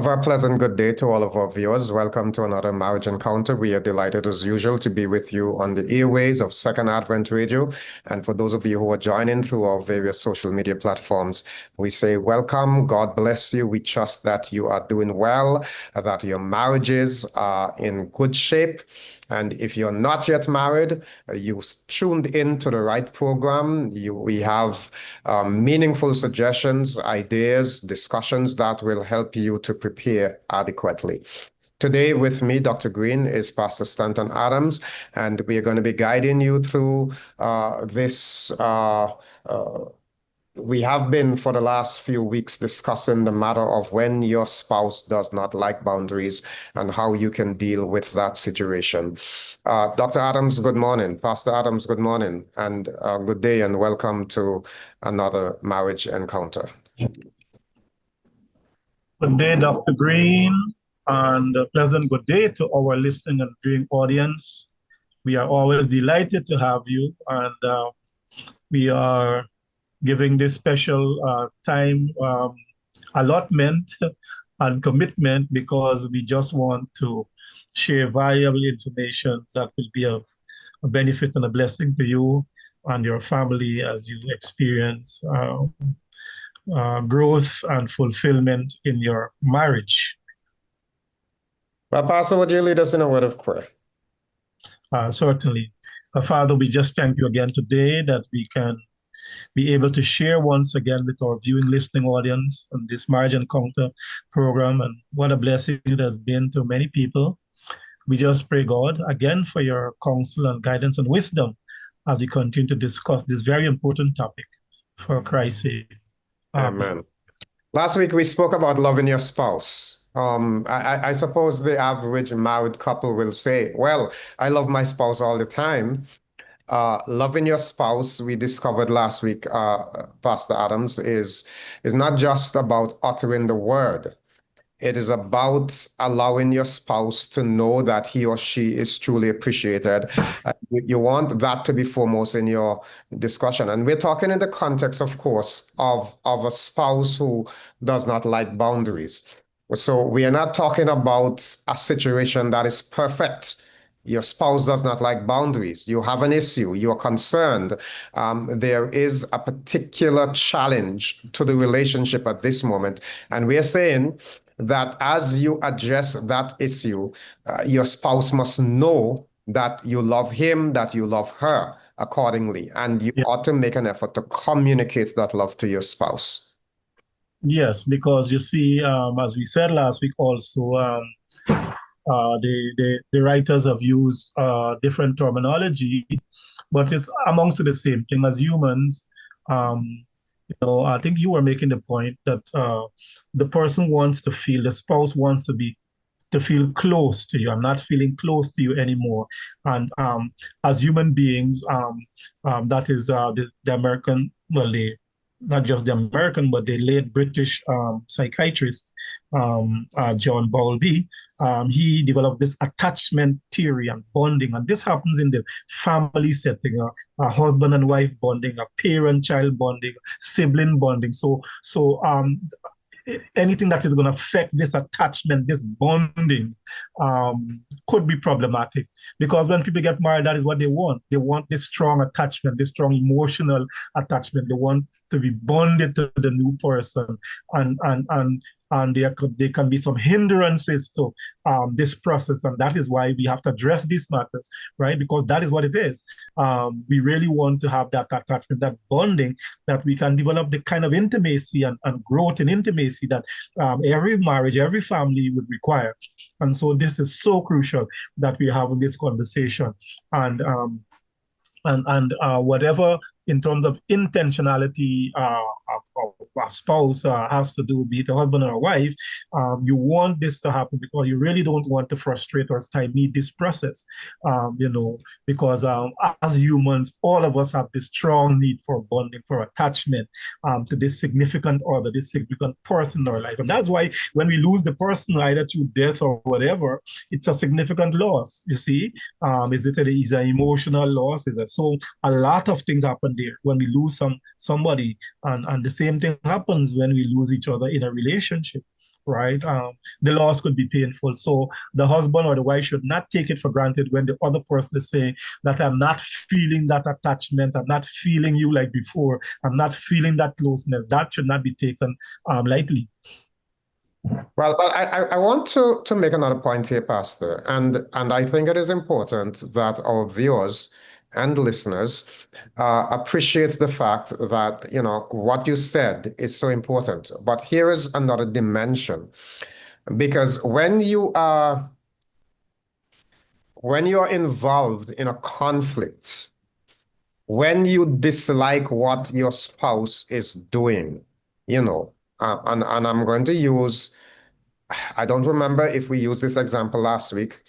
very pleasant good day to all of our viewers. Welcome to another Marriage Encounter. We are delighted as usual to be with you on the airways of Second Advent Radio. And for those of you who are joining through our various social media platforms, we say welcome. God bless you. We trust that you are doing well, that your marriages are in good shape. And if you're not yet married, you tuned in to the right program. We have meaningful suggestions, ideas, discussions that will help you to prepare adequately. Today with me, Dr. Greene, is Pastor Staton Adams, and we are going to be guiding you through this. We have been for the last few weeks discussing the matter of when your spouse does not like boundaries and how you can deal with that situation. Dr. Adams, good morning. Pastor Adams, good morning, and good day, and welcome to another Marriage Encounter. Good day, Dr. Greene, and a pleasant good day to our listening and viewing audience. We are always delighted to have you, and we are giving this special time allotment and commitment because we just want to share valuable information that will be of a benefit and a blessing to you and your family as you experience growth and fulfillment in your marriage. Well, Pastor, would you lead us in a word of prayer? Certainly. Father, we just thank you again today that we can be able to share once again with our viewing, listening audience on this Marriage Encounter program. And what a blessing it has been to many people. We just pray, God, again for your counsel and guidance and wisdom as we continue to discuss this very important topic for Christ's sake. Amen. Last week, we spoke about loving your spouse. I suppose the average married couple will say, well, I love my spouse all the time. Loving your spouse, we discovered last week, Pastor Adams, is not just about uttering the word. It is about allowing your spouse to know that he or she is truly appreciated. You want that to be foremost in your discussion. And we're talking in the context, of course, of a spouse who does not like boundaries. So we are not talking about a situation that is perfect. Your spouse does not like boundaries. You have an issue. You're concerned. There is a particular challenge to the relationship at this moment. And we are saying that as you address that issue, your spouse must know that you love him, that you love her accordingly. And you ought to make an effort to communicate that love to your spouse. Yes, because you see, as we said last week also, the writers have used different terminology, but it's amongst the same thing as humans. I think you were making the point that the person wants to feel, the spouse wants to feel close to you. I'm not feeling close to you anymore. And as human beings, that is the American, well, not just the American, but the late British psychiatrist, John Bowlby. He developed this attachment theory and bonding, and this happens in the family setting, a husband and wife bonding, a parent-child bonding, sibling bonding. So anything that is going to affect this attachment, this bonding, could be problematic. Because when people get married, that is what they want. They want this strong attachment, this strong emotional attachment. They want to be bonded to the new person, and there can be some hindrances to this process, and that is why we have to address these matters, right? Because that is what it is. We really want to have that attachment, that bonding, that we can develop the kind of intimacy and growth in intimacy that every marriage, every family would require. And so this is so crucial that we have in this conversation. And whatever in terms of intentionality a spouse has to do, be it a husband or a wife, you want this to happen because you really don't want to frustrate or stymie this process, because as humans, all of us have this strong need for bonding, for attachment to this significant other, this significant person in our life. And that's why when we lose the person, either through death or whatever, it's a significant loss, you see. Is it an emotional loss? So a lot of things happen there when we lose somebody, and the same thing happens when we lose each other in a relationship. right? The loss could be painful. So the husband or the wife should not take it for granted when the other person is saying that I'm not feeling that attachment, I'm not feeling you like before, I'm not feeling that closeness. That should not be taken lightly. Well, I want to make another point here, Pastor, and I think it is important that our viewers and listeners appreciate the fact that, you know, what you said is so important. But here is another dimension, because when you are involved in a conflict, when you dislike what your spouse is doing, you know, and I'm going to use, I don't remember if we used this example last week,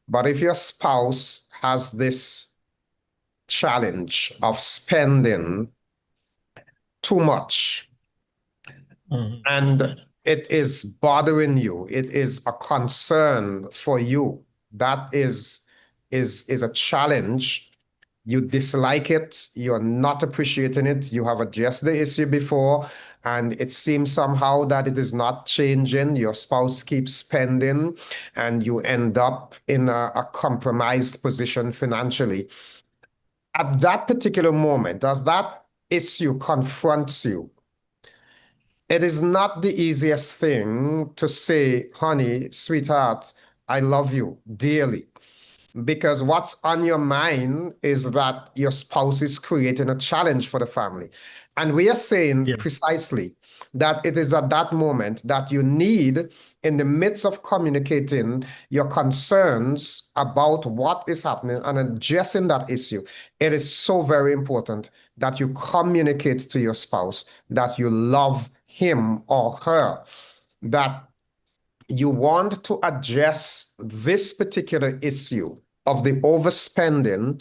but if your spouse has this challenge of spending too much Mhm. and it is bothering you, it is a concern for you, that is a challenge. You dislike it, you're not appreciating it, you have addressed the issue before, and it seems somehow that it is not changing. Your spouse keeps spending, and you end up in a compromised position financially. At that particular moment, as that issue confronts you, it is not the easiest thing to say, honey, sweetheart, I love you dearly. Because what's on your mind is that your spouse is creating a challenge for the family. And we are saying Yeah. precisely that it is at that moment that you need, in the midst of communicating your concerns about what is happening and addressing that issue, it is so very important that you communicate to your spouse that you love him or her, that you want to address this particular issue of the overspending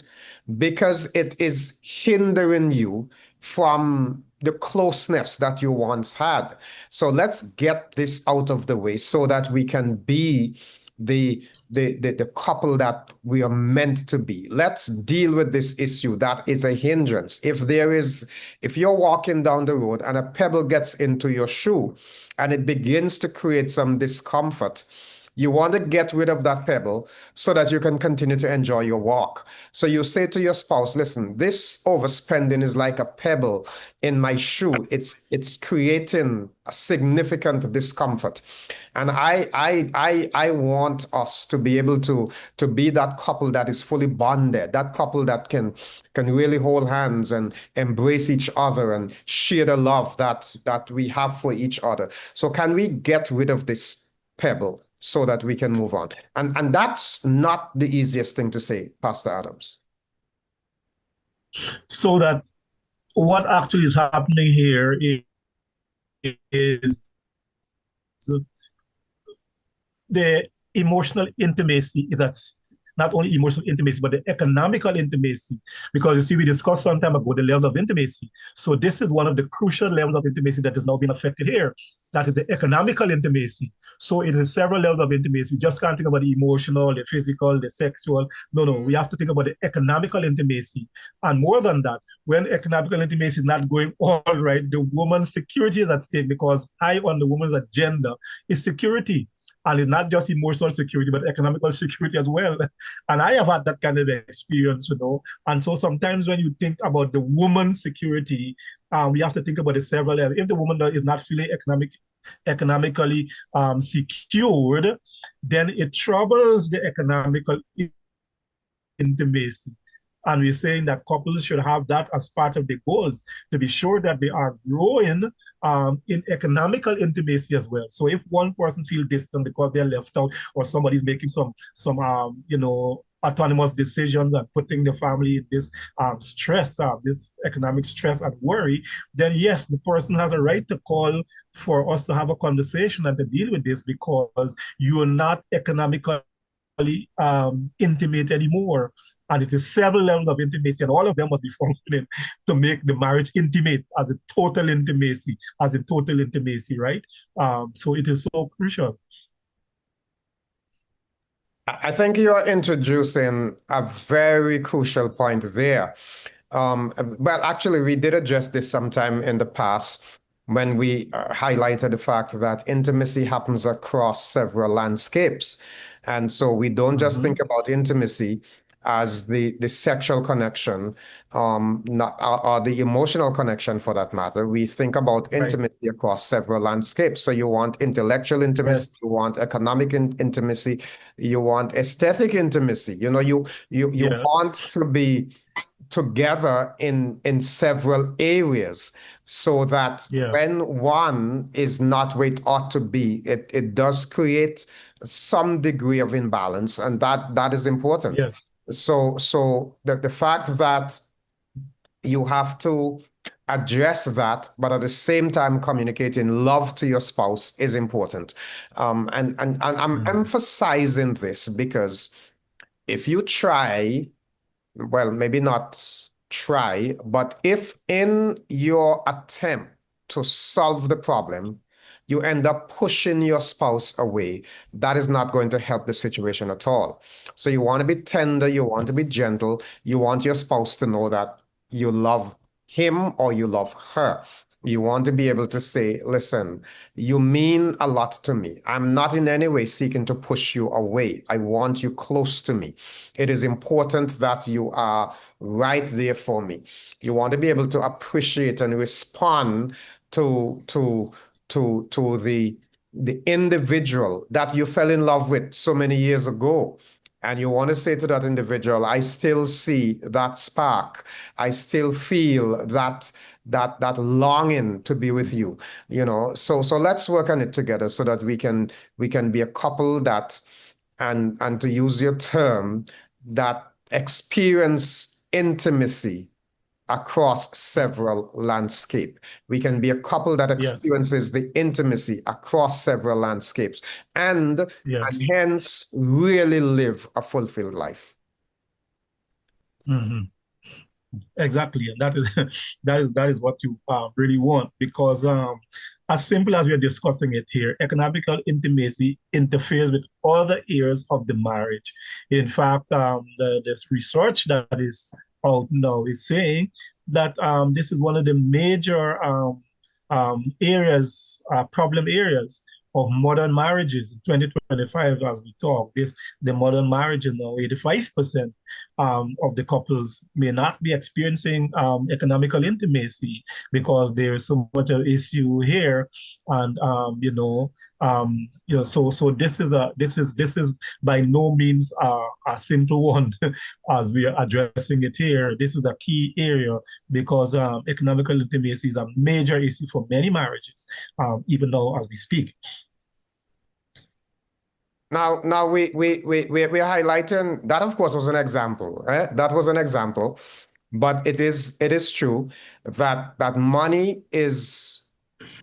because it is hindering you from the closeness that you once had. So let's get this out of the way so that we can be the couple that we are meant to be. Let's deal with this issue that is a hindrance. If you're walking down the road and a pebble gets into your shoe and it begins to create some discomfort, you want to get rid of that pebble so that you can continue to enjoy your walk. So you say to your spouse, listen, this overspending is like a pebble in my shoe. It's creating a significant discomfort. And I want us to be able to be that couple that is fully bonded, that couple that can really hold hands and embrace each other and share the love that we have for each other. So can we get rid of this pebble so that we can move on? And that's not the easiest thing to say, Pastor Adams. So that what actually is happening here is the emotional intimacy is that not only emotional intimacy, but the economical intimacy. Because you see, we discussed some time ago the levels of intimacy. So this is one of the crucial levels of intimacy that is now being affected here. That is the economical intimacy. So it is several levels of intimacy. We just can't think about the emotional, the physical, the sexual. No, no, we have to think about the economical intimacy. And more than that, when economical intimacy is not going all right, the woman's security is at stake, because high on the woman's agenda is security. And it's not just emotional security, but economical security as well. And I have had that kind of experience, you know. And so sometimes when you think about the woman's security, we have to think about the several areas. If the woman is not feeling economically secured, then it troubles the economical intimacy. And we're saying that couples should have that as part of their goals, to be sure that they are growing in economical intimacy as well. So if one person feels distant because they're left out, or somebody's making some autonomous decisions and putting the family in this stress, this economic stress and worry, then yes, the person has a right to call for us to have a conversation and to deal with this, because you're not economically intimate anymore. And it is several levels of intimacy, and all of them must be functioning to make the marriage intimate, as a total intimacy, right? So it is so crucial. I think you are introducing a very crucial point there. Well, actually, we did address this sometime in the past. when we highlighted the fact that intimacy happens across several landscapes. And so we don't just Mm-hmm. think about intimacy as the sexual connection, not, or the emotional connection for that matter. We think about Right. intimacy across several landscapes. So you want intellectual intimacy, Yes. you want economic intimacy, you want aesthetic intimacy. You Yes. want to be together in several areas so that Yeah. when one is not where it ought to be, it does create some degree of imbalance, and that is important. Yes. So the fact that you have to address that, but at the same time communicating love to your spouse is important. And I'm Mm-hmm. emphasizing this because if you try, well, maybe not try, but if in your attempt to solve the problem, you end up pushing your spouse away, that is not going to help the situation at all. So you want to be tender, you want to be gentle, you want your spouse to know that you love him or you love her. You want to be able to say, listen, you mean a lot to me. I'm not in any way seeking to push you away. I want you close to me. It is important that you are right there for me. You want to be able to appreciate and respond to to to the individual that you fell in love with so many years ago. And you want to say to that individual, I still see that spark. I still feel that longing to be with you. So let's work on it together so that we can be a couple that, and to use your term, that experience intimacy across several landscape. We can be a couple that Yes. experiences the intimacy across several landscapes, and Yes. hence really live a fulfilled life. Mm-hmm. Exactly, and that is that is what you really want because as simple as we're discussing it here, economical intimacy interferes with other areas of the marriage. In fact, this research that is out now is saying that this is one of the major problem areas of modern marriages in 2025 as we talk. The modern marriage is now 85% of the couples may not be experiencing economical intimacy because there's so much of issue here, and so this is by no means a simple one as we are addressing it here. This is a key area because economical intimacy is a major issue for many marriages, even now as we speak. Now we're highlighting that, of course, was an example. That was an example, but it is true that money is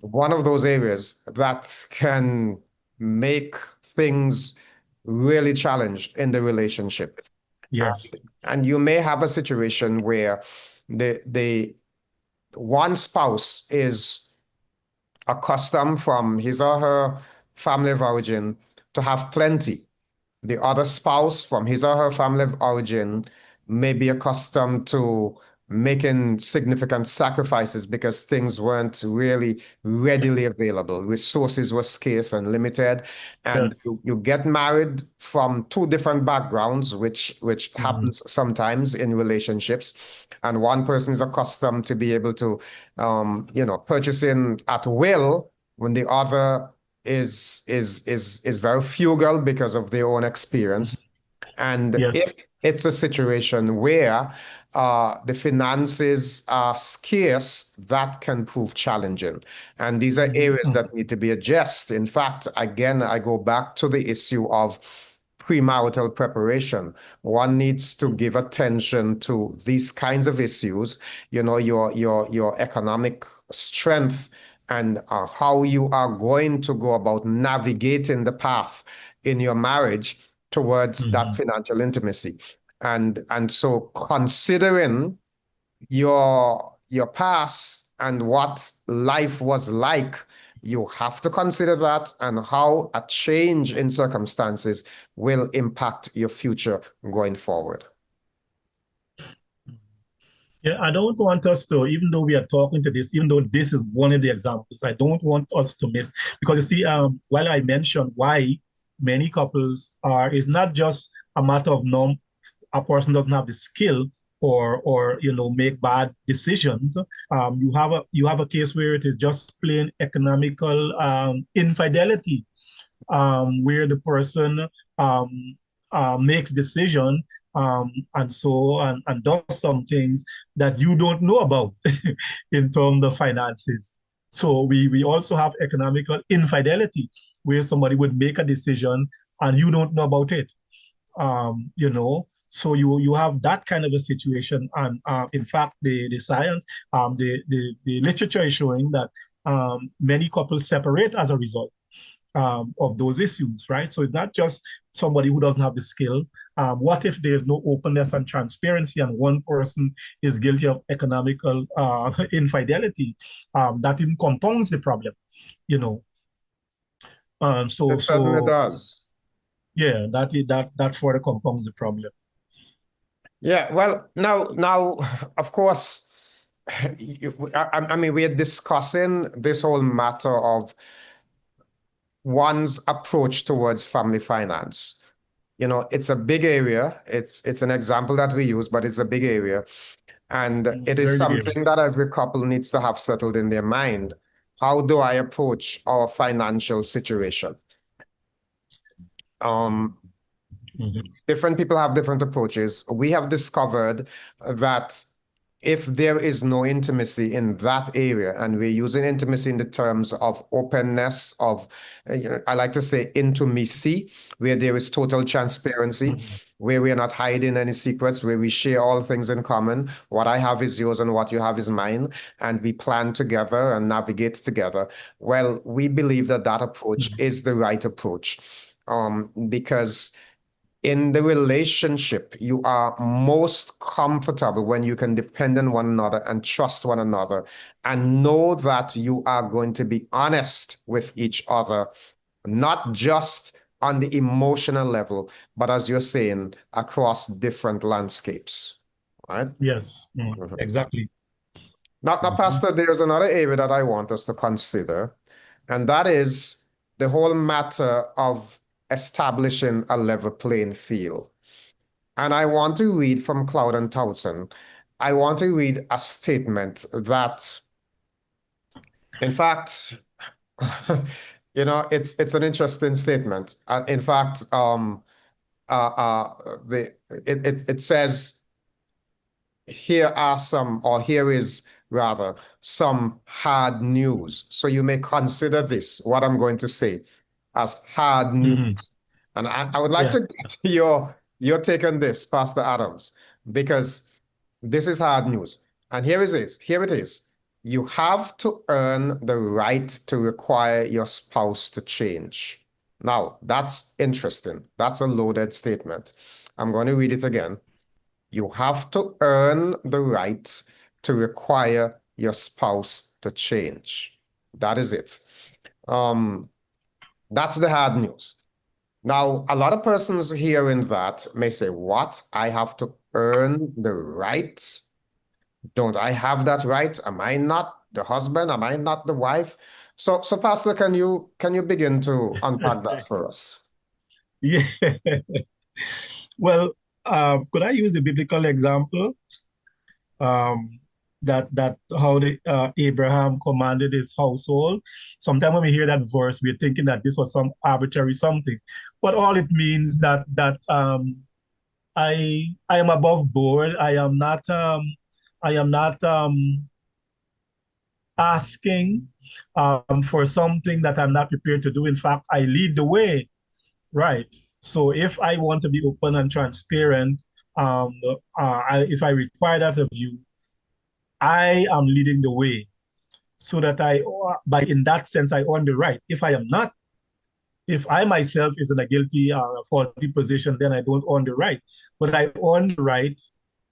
one of those areas that can make things really challenged in the relationship. Yes. And you may have a situation where the one spouse is accustomed from his or her family of origin to have plenty. The other spouse from his or her family of origin may be accustomed to making significant sacrifices because things weren't really readily available. Resources were scarce and limited. And Yes. you get married from two different backgrounds, which Mhm. happens sometimes in relationships. And one person is accustomed to be able to, purchasing at will, when the other is very frugal because of their own Mhm. experience. And Yes. if it's a situation where the finances are scarce, that can prove challenging. And these are Mhm. areas that need to be addressed. In fact, again, I go back to the issue of premarital preparation. One needs to give attention to these kinds of issues, your economic strength, and how you are going to go about navigating the path in your marriage towards that Mhm. financial intimacy. And so considering your past and what life was like, you have to consider that and how a change in circumstances will impact your future going forward. Yeah, I don't want us to, even though we are talking to this, even though this is one of the examples, I don't want us to miss, because you see, while I mentioned why many couples are, it's not just a matter of a person doesn't have the skill or make bad decisions. You have a case where it is just plain economical infidelity, where the person um, makes decision, and does some things that you don't know about in terms of finances. So we also have economical infidelity, where somebody would make a decision and you don't know about it. So you have that kind of a situation, and in fact, the science, the literature is showing that many couples separate as a result of those issues, right? So it's not just somebody who doesn't have the skill. What if there's no openness and transparency, and one person is guilty of economical infidelity? That even compounds the problem, you know. So It certainly so does. yeah, that further compounds the problem. Yeah, well, now, of course, I mean, we're discussing this whole matter of one's approach towards family finance. You know, it's a big area. It's an example that we use, but it's a big area. And it is Very big area. something that every couple needs to have settled in their mind. How do I approach our financial situation? Um, Mhm. Different people have different approaches. We have discovered that if there is no intimacy in that area, and we're using intimacy in the terms of openness, of, I like to say intimacy, where there is total transparency, Mhm. where we are not hiding any secrets, where we share all things in common. What I have is yours and what you have is mine, and we plan together and navigate together. Well, we believe that that approach Mhm. is the right approach, because in the relationship, you are most comfortable when you can depend on one another and trust one another and know that you are going to be honest with each other, not just on the emotional level, but as you're saying, across different landscapes. Right? Yes, Mhm. exactly. Now, Mhm. Pastor, there's another area that I want us to consider, and that is the whole matter of establishing a level playing field. And I want to read from Cloud and Townsend. I want to read a statement that, in fact, it's an interesting statement. In fact, it says here is rather some hard news. So you may consider this, what I'm going to say, as hard news. Mhm. And I would like Yeah. to get your take on this, Pastor Adams, because this is hard news. And here it is. Here it is. You have to earn the right to require your spouse to change. Now, that's interesting. That's a loaded statement. I'm going to read it again. You have to earn the right to require your spouse to change. That is it. Um, that's the hard news. Now, a lot of persons hearing that may say, what? I have to earn the right? Don't I have that right? Am I not the husband? Am I not the wife? So Pastor, can you begin to unpack that for us? Yeah. Well, could I use the biblical example, um, that how the Abraham commanded his household? Sometimes when we hear that verse, we're thinking that this was some arbitrary something, but all it means that I am above board. I am not asking for something that I'm not prepared to do. In fact, I lead the way. Right. So if I want to be open and transparent, if I require that of you, I am leading the way, so that by in that sense, I own the right. If I am not, if I myself is in a guilty or a faulty position, then I don't own the right. But I own the right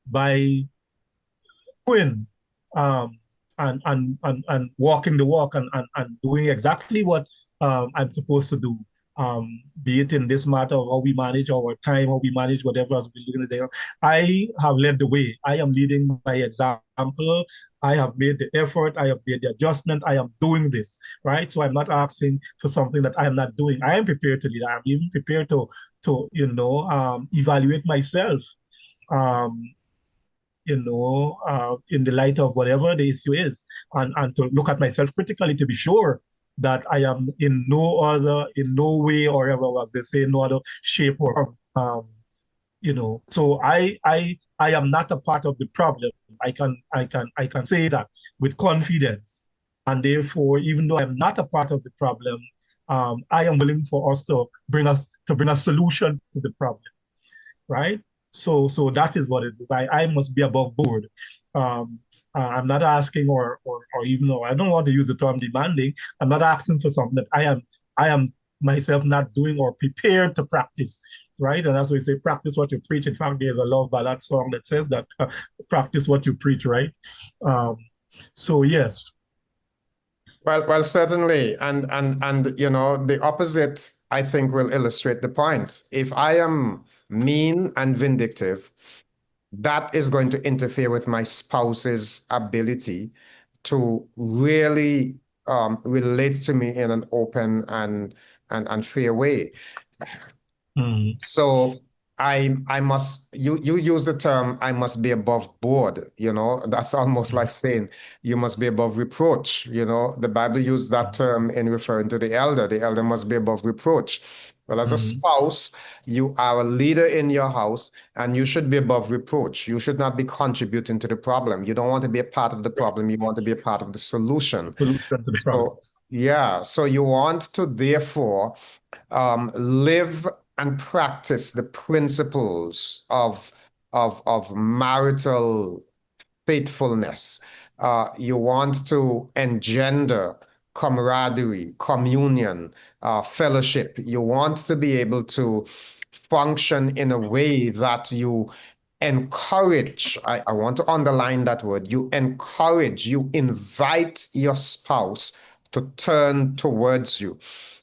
by doing, um, and walking the walk, and doing exactly what I'm supposed to do. be it in this matter of how we manage our time, how we manage whatever else we're looking at there. I have led the way. I am leading by example. I have made the effort. I have made the adjustment. I am doing this, right? So I'm not asking for something that I am not doing. I am prepared to lead. I'm even prepared to evaluate myself. Um, in the light of whatever the issue is, and to look at myself critically to be sure that I am in no way or ever, as they say, no other shape or form. So I am not a part of the problem. I can say that with confidence, and therefore, even though I am not a part of the problem, I am willing for us to bring a solution to the problem, right? So that is what it is. I must be above board. Um, I'm not asking or even though I don't want to use the term demanding. I'm not asking for something that I am myself not doing or prepared to practice, right? And that's why we say practice what you preach. In fact, there's a love ballad song that says that practice what you preach, right? Um, so yes. Well, certainly, and the opposite, I think, will illustrate the point. If I am mean and vindictive, that is going to interfere with my spouse's ability to really relate to me in an open and fair way. Mm, So I must you use the term I must be above board, that's almost mm, like saying you must be above reproach. The Bible used that term in referring to the elder. The elder must be above reproach. Well, as a mm, spouse, you are a leader in your house and you should be above reproach. You should not be contributing to the problem. You don't want to be a part of the problem. You want to be a part of the solution. solution to the problem. So, yeah, so you want to therefore live and practice the principles of marital faithfulness. You want to engender camaraderie, communion, fellowship. You want to be able to function in a way that you encourage. I want to underline that word. You encourage, you invite your spouse to turn towards you.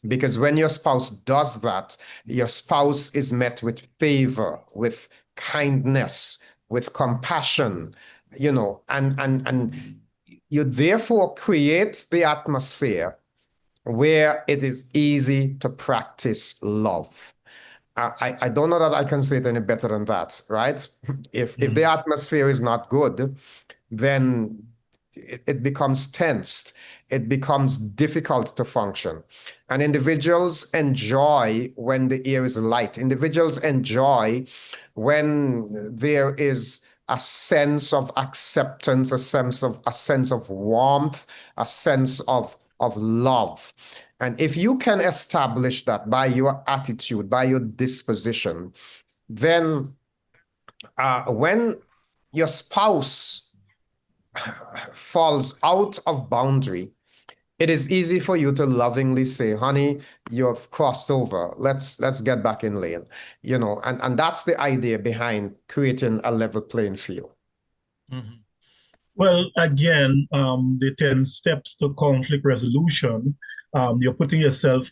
Because when your spouse does that, your spouse is met with favor, with kindness, with compassion, and you therefore create the atmosphere where it is easy to practice love. I don't know that I can say it any better than that, right? If the Mm, atmosphere is not good, then it becomes tensed. It becomes difficult to function. And individuals enjoy when the air is light. Individuals enjoy when there is a sense of acceptance, a sense of warmth, a sense of love. And if you can establish that by your attitude, by your disposition, then when your spouse falls out of boundary, it is easy for you to lovingly say, honey, you have crossed over. Let's get back in lane. And that's the idea behind creating a level playing field. mhm. Well, again, the 10 steps to conflict resolution, you're putting yourself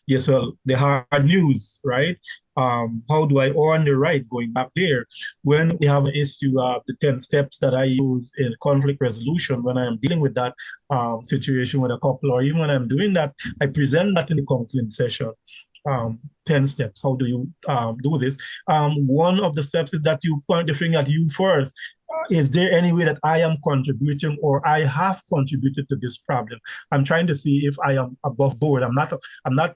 yes, well, the hard news, right? How do I earn the right going back there? When we have an issue, the 10 steps that I use in conflict resolution when I am dealing with that situation with a couple, or even when I'm doing that, I present that in the counseling session. 10 steps. How do you do this? One of the steps is that you point the finger at you first. Is there any way that I am contributing or I have contributed to this problem? I'm trying to see if I am above board. I'm not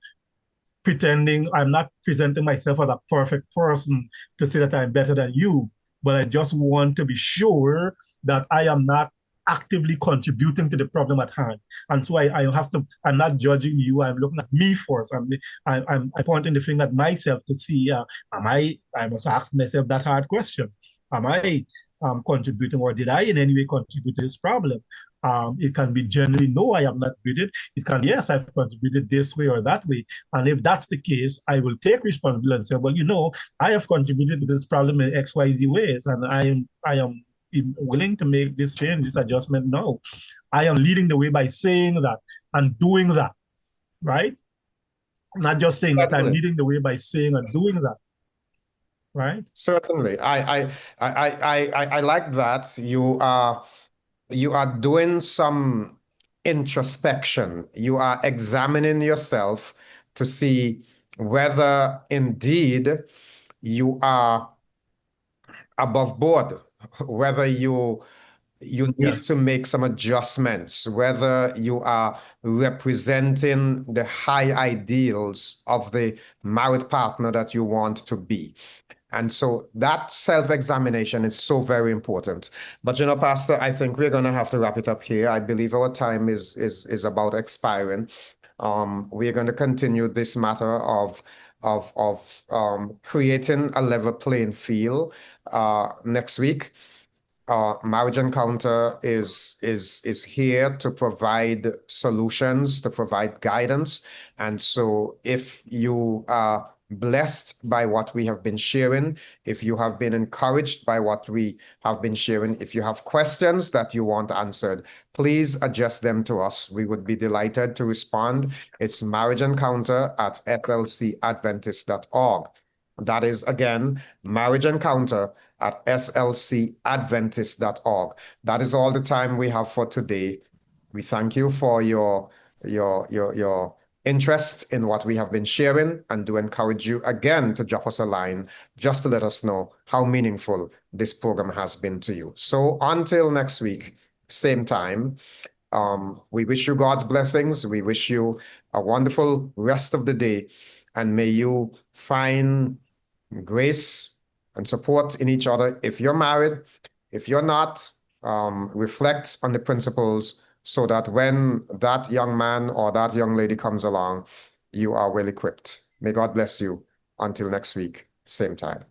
pretending, I'm not presenting myself as a perfect person to say that I'm better than you, but I just want to be sure that I am not actively contributing to the problem at hand. And so I have to, I'm not judging you, I'm looking at me first. I'm pointing the finger at myself to see, I must ask myself that hard question. Am I contributing or did I in any way contribute to this problem? It can be generally, no, I am not with it. It can, yes, I've contributed this way or that way. And if that's the case, I will take responsibility and say, well, I have contributed to this problem in XYZ ways, and I am willing to make this change, this adjustment now. I am leading the way by saying that and doing that. right? Not just saying that I'm Certainly. leading the way by saying and doing that, right? Certainly. I like that. You are doing some introspection. You are examining yourself to see whether indeed you are above board, whether you need to Yes. make some adjustments, whether you are representing the high ideals of the married partner that you want to be. And so that self-examination is so very important. But Pastor, I think we're going to have to wrap it up here. I believe our time is about expiring. We're going to continue this matter of creating a level playing field next week. Marriage Encounter is here to provide solutions, to provide guidance. And so if you are blessed by what we have been sharing, if you have been encouraged by what we have been sharing, if you have questions that you want answered, please address them to us. We would be delighted to respond. It's Marriage Encounter at slcadventist.org. That is, again, Marriage Encounter at slcadventist.org. That is all the time we have for today. We thank you for your interest in what we have been sharing, and do encourage you again to drop us a line just to let us know how meaningful this program has been to you. So until next week, same time, we wish you God's blessings. We wish you a wonderful rest of the day, and may you find grace and support in each other. If you're married, if you're not, reflect on the principles so that when that young man or that young lady comes along, you are well equipped. May God bless you. Until next week, same time.